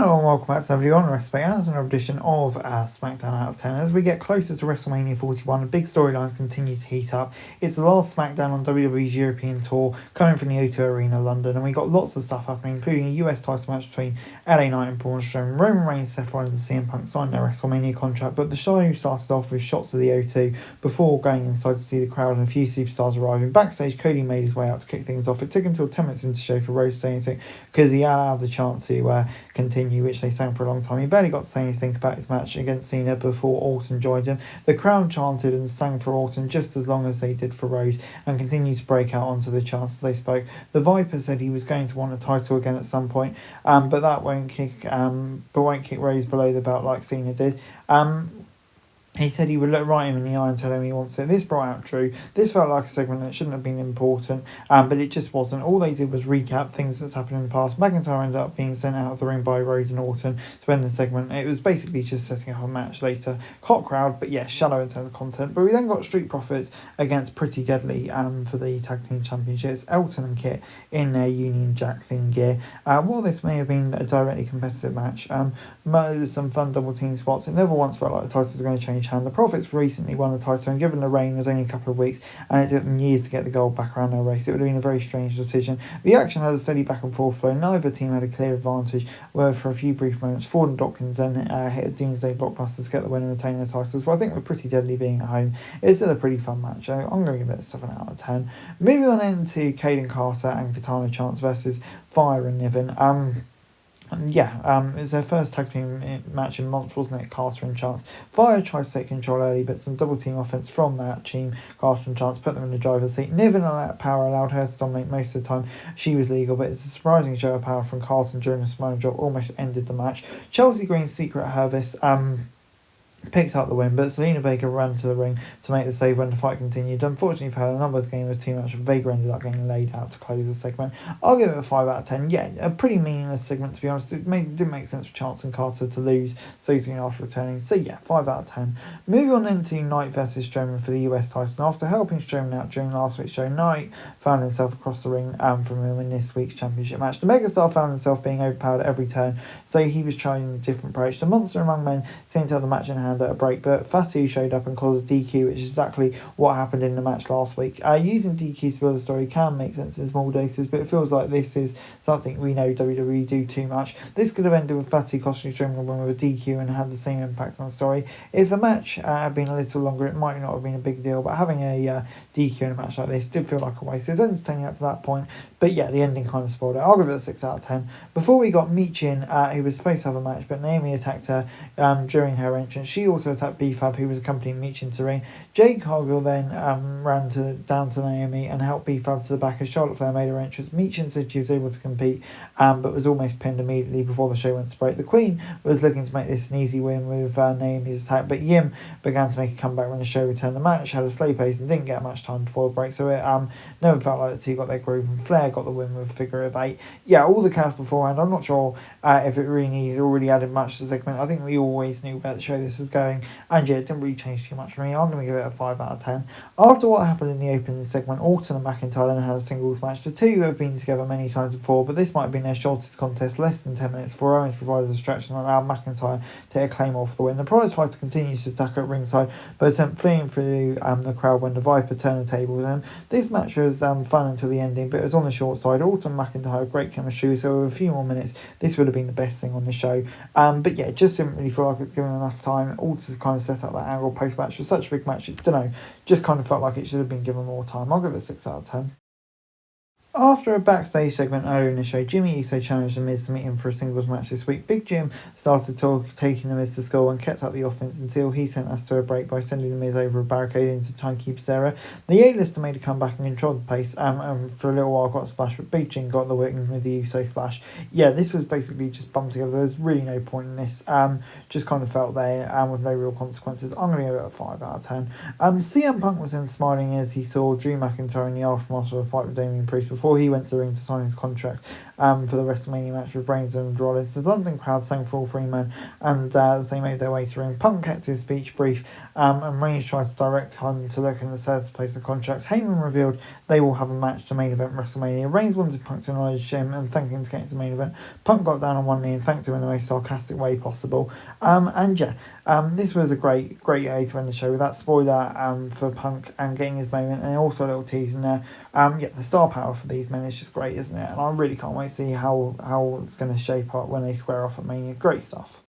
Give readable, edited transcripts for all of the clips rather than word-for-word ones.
Hello and welcome back to everyone. Respect and another edition of Smackdown Out of 10. As we get closer to WrestleMania 41, the big storylines continue to heat up. It's the last Smackdown on WWE's European tour, coming from the O2 Arena, London, and we got lots of stuff happening, including a US title match between LA Knight and Braun Strowman. Roman Reigns, Seth Rollins, and CM Punk signed their WrestleMania contract, but the show started off with shots of the O2 before going inside to see the crowd and a few superstars arriving. Backstage, Cody made his way out to kick things off. It took until 10 minutes into the show for Rose to say anything because he allowed the chance to continue, which they sang for a long time. He barely got to say anything about his match against Cena before Orton joined him. The crowd chanted and sang for Orton just as long as they did for Rose and continued to break out onto the chants as they spoke. The Viper said he was going to want a title again at some point, but that won't kick Rose below the belt like Cena did. He said he would look right him in the eye and tell him he wants it. This brought out Drew. This felt like a segment that shouldn't have been important, but it just wasn't. All they did was recap things that's happened in the past. McIntyre ended up being sent out of the ring by Rhodes and Orton to end the segment. It was basically just setting up a match later. Hot crowd, but yeah, shallow in terms of content. But we then got Street Profits against Pretty Deadly for the Tag Team Championships. Elton and Kit in their Union Jack theme gear. While this may have been a directly competitive match, there's some fun double team spots. It never once felt like the titles were going to change hand. The Profits recently won the title, and given the reign was only a couple of weeks and it took them years to get the gold back around their race, it would have been a very strange decision. The action had a steady back and forth flow. Neither team had a clear advantage, where for a few brief moments Ford and Dawkins then hit a Doomsday Blockbuster to get the win and retain their titles. So I think with Pretty Deadly being at home, it's still a pretty fun match. So I'm going to give it a 7 out of 10. Moving on into Caden Carter and Katana Chance versus Fire and Niven. It's their first tag team match in months, wasn't it? Carter and Chance. Fire tried to take control early, but some double team offense from that team, Carter and Chance, put them in the driver's seat. Niven on that power allowed her to dominate most of the time. She was legal, but it's a surprising show of power from Carlton during a Samoan drop almost ended the match. Chelsea Green's secret Hervis picked up the win, but Selena Vega ran to the ring to make the save when the fight continued. Unfortunately for her, the numbers game was too much, and Vega ended up getting laid out to close the segment. I'll give it a 5 out of 10. Yeah, a pretty meaningless segment, to be honest. It didn't make sense for Chance and Carter to lose so soon after returning. So yeah, 5 out of 10. Moving on into Knight versus Strowman for the US title. And after helping Strowman out during last week's show, Knight found himself across the ring from him in this week's championship match. The megastar found himself being overpowered at every turn, so he was trying a different approach. The Monster Among Men seemed to have the match in hand at a break, but Fatu showed up and caused a DQ, which is exactly what happened in the match last week. Using DQs to build a story can make sense in small doses, but it feels like this is something we know WWE do too much. This could have ended with Fatu costing Strowman a win with a DQ and had the same impact on the story. If the match had been a little longer, it might not have been a big deal, but having a DQ in a match like this did feel like a waste. It was entertaining up to that point, but yeah, the ending kind of spoiled it. I'll give it a 6 out of 10. Before we got Michin, who was supposed to have a match, but Naomi attacked her during her entrance. She also attacked B-Fab, who was accompanying Michin to ring. Jade Cargill then ran down to Naomi and helped B-Fab to the back as Charlotte Flair made her entrance. Michin said she was able to compete, but was almost pinned immediately before the show went to break. The Queen was looking to make this an easy win with Naomi's attack, but Yim began to make a comeback when the show returned. The match had a slow pace and didn't get much time before the break, so it never felt like the two got their groove, and Flair got the win with a figure of 8. Yeah, all the chaos beforehand. I'm not sure if it really needed or really added much to the segment. I think we always knew where the show this was going, and yeah, it didn't really change too much for me. I'm going to give it a 5 out of 10. After what happened in the opening segment, Orton and McIntyre then had a singles match. The two have been together many times before, but this might have been their shortest contest, less than 10 minutes, for Owens provided a stretch and allowed McIntyre to hit a claymore for the win. The prize fighter continues to attack at ringside, but sent fleeing through the crowd when the Viper turned the tables. And this match was fun until the ending, but it was on the short side. Orton and McIntyre had great chemistry, so with a few more minutes, this would have been the best thing on the show. But yeah, it just didn't really feel like it's given enough time. Orton kind of set up that angle post-match for such a big match. I don't know, just kind of felt like it should have been given more time. I'll give it a 6 out of 10. After a backstage segment earlier in the show, Jimmy Uso challenged The Miz to meet him for a singles match this week. Big Jim started taking The Miz to school and kept up the offense until he sent us to a break by sending The Miz over a barricade into Timekeeper's error. The A-lister made a comeback and controlled the pace, and for a little while got a splash, but Big Jim got the win with the Uso splash. Yeah, this was basically just bumped together. There's really no point in this. Just kind of felt there with no real consequences. I'm going to give it a 5 out of 10. CM Punk was then smiling as he saw Drew McIntyre in the aftermath of a fight with Damian Priest before before he went to the ring to sign his contract for the WrestleMania match with Reigns and Rollins. The London crowd sang for all three men, and as they made their way to the ring, Punk kept his speech brief, and Reigns tried to direct him to look in the stairs to place the contract. Heyman revealed they will have a match to main event WrestleMania. Reigns wanted Punk to acknowledge him and thank him to get into the main event. Punk got down on one knee and thanked him in the most sarcastic way possible. This was a great way to end the show with that spoiler for Punk and getting his moment, and also a little tease in there. The star power for these men is just great, isn't it? And I really can't wait to see how it's going to shape up when they square off at Mania. Great stuff.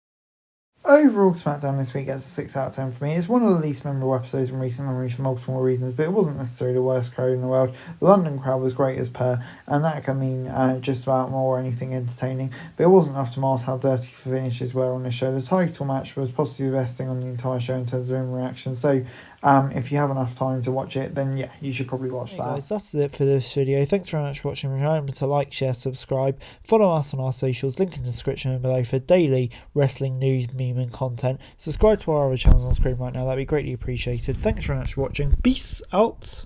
Overall, SmackDown this week gets a 6 out of 10 for me. It's one of the least memorable episodes in recent memory for multiple reasons, but it wasn't necessarily the worst crowd in the world. The London crowd was great as per, and that can mean just about more or anything entertaining, but it wasn't enough to mask how dirty the finishes were on the show. The title match was possibly the best thing on the entire show in terms of in reaction, so if you have enough time to watch it, then you should probably watch that. Guys, that's it for this video. Thanks very much for watching. Remember to like, share, subscribe, follow us on our socials, link in the description below for daily wrestling news, meme and content. Subscribe to our other channels on screen right now, that'd be greatly appreciated. Thanks very much for watching. Peace out.